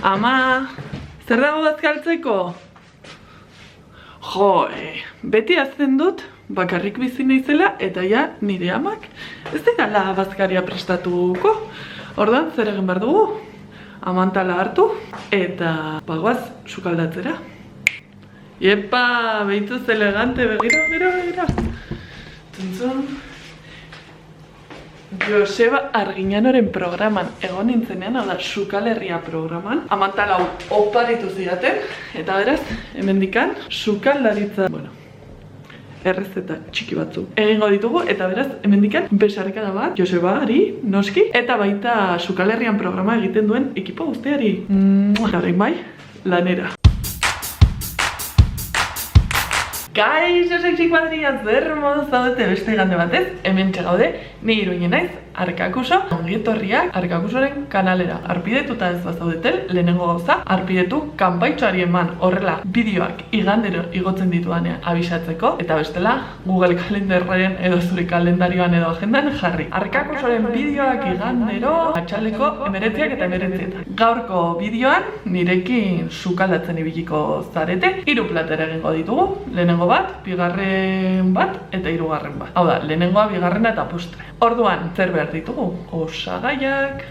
Ama, zer dago bazkaltzeko? Jo, beti azten dut, bakarrik bizi naizela eta ja nire amak ez dela bazkaria prestatuko. Orduan, zer egin behar dugu? Amantala hartu eta bagoaz sukaldatzera. Iepa, behituz elegante, begira. Tuntzun. Joseba Arginanoren programan egon nintzenean, hau da, Sukalherria programan. Amantala oparitu zidaten, eta beraz, hemendikan, sukaldaritza, errezeta txiki batzu egingo ditugu, eta beraz, hemendikan, besarkada bat, Josebari, noski, eta baita Sukalherrian programa egiten duen ekipo guztiari. Garein bai, lanera. Kaixo sexy kuadria, zer modu zaudete beste igande batez, hementxe gaude, ni Iruinen naiz, Arkakuso, ongietorriak Arkakusoren kanalera. Arpidetuta ez bazaudetel, lehenengo gauza, arpidetu kanpaitxoari eman horrela bideoak igandero igotzen ditudanean abisatzeko, eta bestela Google kalendarren edo zure kalendarioan edo agendan jarri. Arkakusoren bideoak igandero atxaldeko 19 eta 19. Gaurko bideoan nirekin sukaldatzen ibiliko zarete, 3 platera egingo ditugu, lehenengo bat, bigarren bat eta 3. bat. Hau da, lehenengoa, bigarrena eta postre. Orduan, zer behar ditugu? Osagaiak.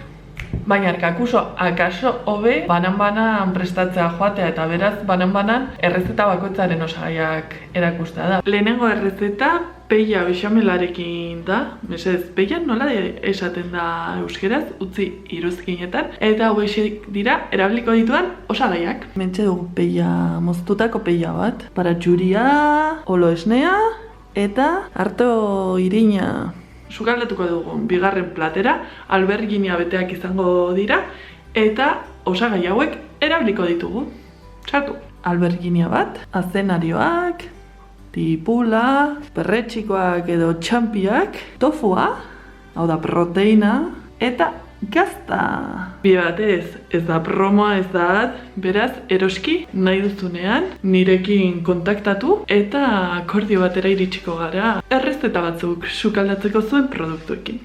Baina Arkakuso, akaso hobe banan-banan prestatzea joatea eta beraz banan-banan errezeta bakoitzaren osagaiak erakustea da. Lehenengo errezeta peia bexamelarekin da. Mesedez, peia nola esaten da euskeraz, utzi iruzkinetan. Eta hauexek dira erabiliko ditudan osagaiak. Mentxe dugu peia moztutako peia bat. Paratxuria, olo esnea eta arto irina. Sukaldatuko dugun bigarren platera, alberginia beteak izango dira, eta osagai hauek erabiliko ditugu. Sartu! Alberginia bat, azenarioak, tipula, perretxikoak edo txampiak, tofua, hau da proteina, eta gazta! Bi batez, ez da promoa, ez da beraz, eroski nahi duzunean nirekin kontaktatu eta akordio batera iritsiko gara errezeta batzuk sukaldatzeko zuen produktuekin.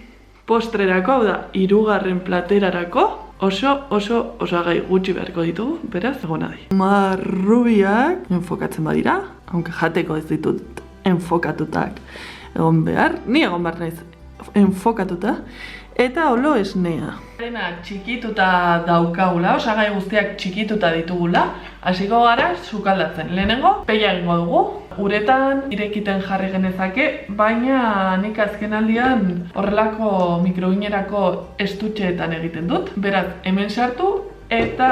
Postrerako, hau da, 3. platerarako oso osagai gutxi beharko ditugu, beraz, egon adi. Marrubiak enfokatzen badira, aunque jateko ez ditut enfokatutak egon behar, ni egon behar naiz enfokatuta, eta olo esnea. Dena txikituta daukagula, osagai guztiak txikituta ditugula, hasiko gara sukaldatzen. Lehenengo, peia egingo dugu. Uretan irekiten jarri genezake, baina nik azken aldian horrelako mikroginerako estutxeetan egiten dut. Beraz, hemen sartu eta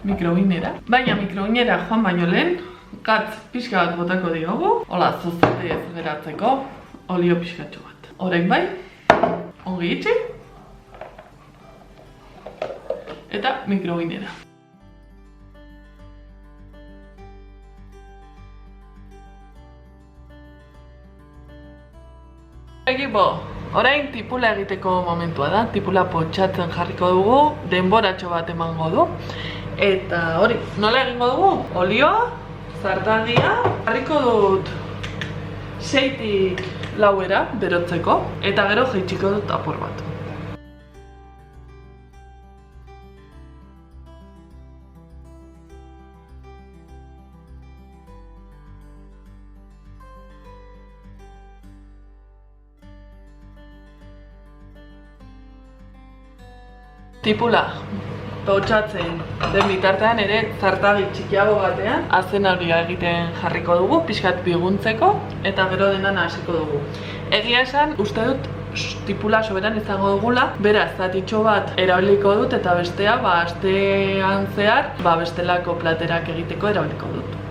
mikroginera. Baina mikroginera joan baino lehen, gatz pixka bat botako diogu. Hola, zuzete ez geratzeko, olio pixkatxo bat. Orain bai, ongi itxi eta mikroginera. Ekipo, orain tipula egiteko momentua da. Tipula potxatzen jarriko dugu, denboratxo bat emango du. Eta hori, nola egingo dugu? Olioa, zartagia, jarriko dut 6-tik 4 berotzeko, eta gero jaitsiko dut apur bat. Tipula potxatzen den bitartean ere zartagi txikiago batean azenaria egiten jarriko dugu, pixkat biguntzeko, eta gero denana hasiko dugu. Egia esan, uste dut tipula soberan izango dugula, beraz, zatitxo bat erabiliko dut eta bestea, astean zehar, bestelako platerak egiteko erabiliko dut.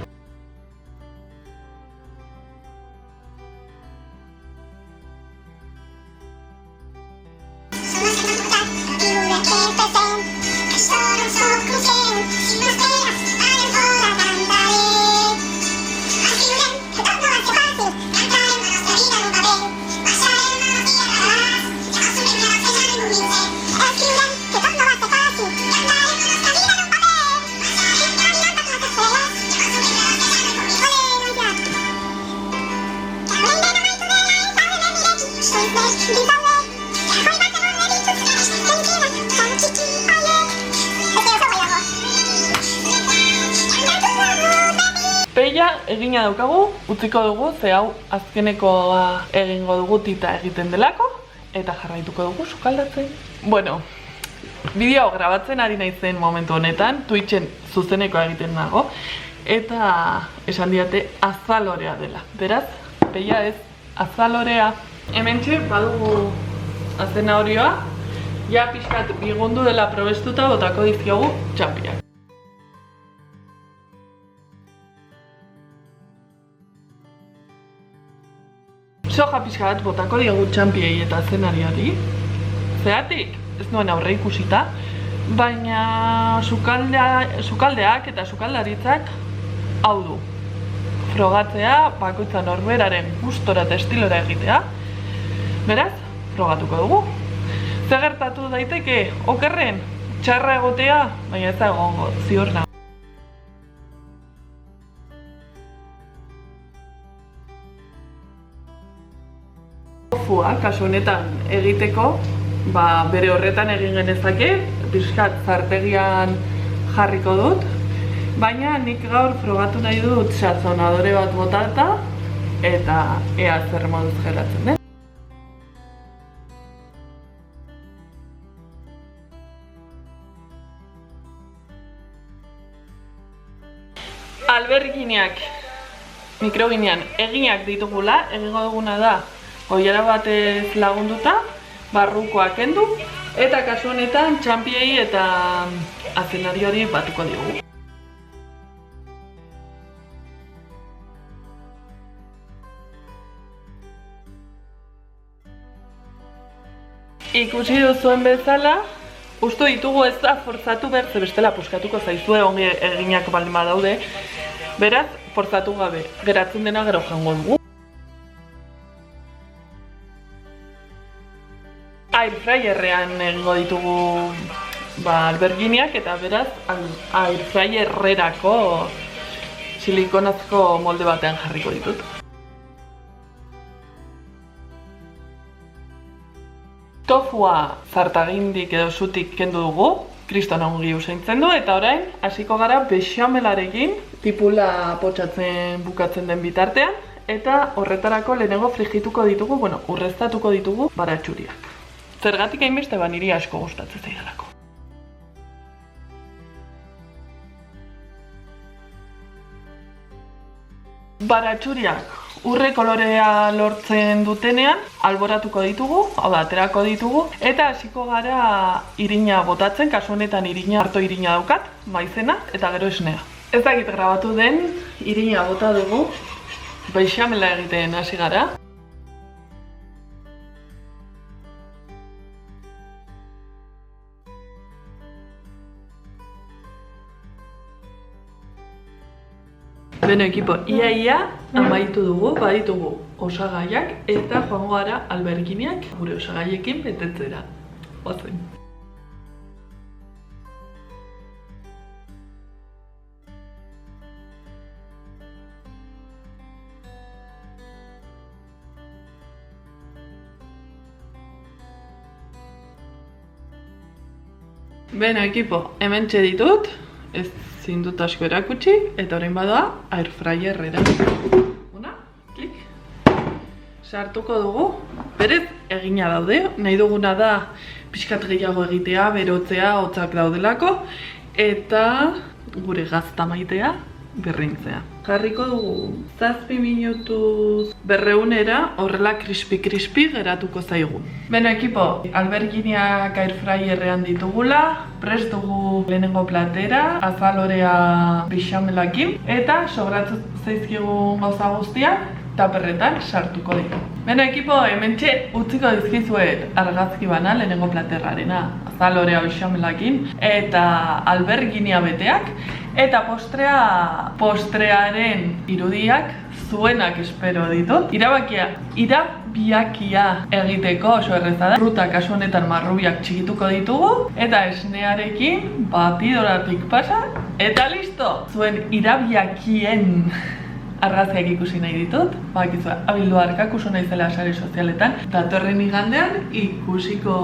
egina daukagu, utziko dugu, ze hau azkenekoa egingo dugu tita egiten delako, eta jarraituko dugu sukaldatzen. Bueno, bideo grabatzen ari naizen momentu honetan, Twitchen zuzenekoa egiten nago, eta esan diate azalorea dela. Beraz, peia ez azalorea. Hementxe badugu azenarioa, ja pixkat bigundu dela probestuta botako dizkiogu txampiak. Soja pixka bat botako diogu txampiei eta azenarioari. Zeratik, ez nuen aurre ikusita, baina sukaldeak eta sukaldaritzak hau du. Frogatzea, bakoitza norberaren gustora eta estilora egitea. Beraz, frogatuko dugu. Zer gertatu daiteke, okerren, txarra egotea, baina ez da egongo, ziur nago. Tofua, kasu honetan egiteko, bere horretan egin genezake, pixkat zartegian jarriko dut, baina nik gaur frogatu nahi dut sazonadore bat botata eta ea zer moduz geratzen den. Albergineak, mikroginean eginak ditugula, egingo duguna da oilara batez lagunduta, barrukoa kendu, eta kasu honetan txampiei eta azenarioari batuko diogu. Ikusi duzuen bezala, uste ditugu ez da forzatu behar, ze bestela puskatuko zaizue ongi eginak baldin badaude. Beraz, forzatu gabe, geratzen dena gero jango dugu. Airfryerrean egingo ditugu alberginiak eta beraz airfryerrerako silikonazko molde batean jarriko ditut. Tofua zartagindik edo zutik kendu dugu, kriston ongi usaintzen du, eta orain hasiko gara bexamelarekin tipula potxatzen bukatzen den bitartean, eta horretarako lehenengo frigituko ditugu, urreztatuko ditugu baratxuriak. Zergatik hainbeste niri asko gustatzen zaidalako. Baratxuriak urre kolorea lortzen dutenean alboratuko ditugu, hau da, aterako ditugu, eta hasiko gara irina botatzen, kasu honetan arto irina daukat, maizena eta gero esnea. Ez dakit grabatu den, irina bota dugu, bexamela egiten hasi gara. Beno ekipo, ia amaitu dugu, baditugu osagaiak eta joango gara alberginiak gure osagaiekin betetzera. Ozen. Beno ekipo, hementxe ditut, ez zindut asko erakutsi, eta orain badoa airfryerrera. Una, klik. Sartuko dugu, berez egina daude, nahi duguna da pixkat gehiago egitea, berotzea, hotzak daudelako, eta gure gazta maitea berrintzea. Jarriko dugu 7 minutuz 200era, horrela krispi geratuko zaigu. Beno ekipo, alberginiak airfryerrean ditugula, prest dugu lehenengo platera, azalorea bexamelakin, eta sobratzen zaizkigun gauza guztiak, taperretan sartuko ditu. Beno ekipo, hementxe utziko dizkizuet argazki bana lehenengo platerrarena, azalorea bexamelakin, eta alberginia beteak, eta postrearen irudiak zuenak espero ditut. Irabiakia egiteko oso erreza da. Fruta kasu honetan marrubiak txikituko ditugu, eta esnearekin batidoratik pasa, eta listo! Zuen irabiakien argazkiak ikusi nahi ditut, bakizua, abildu arkakuso naizela sare sozialetan, datorren igandean ikusiko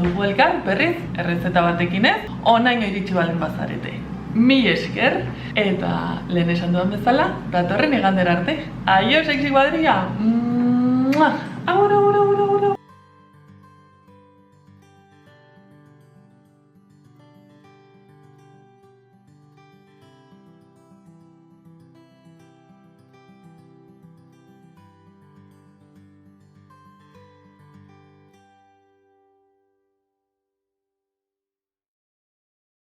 dugu elkar, berriz, errezeta batekin ez, onaino iritsi baldin bazarete. mil esker, eta lehen esan dudan bezala, datorren igandera arte. Aio, sexy kuadrilla! Agur, agur!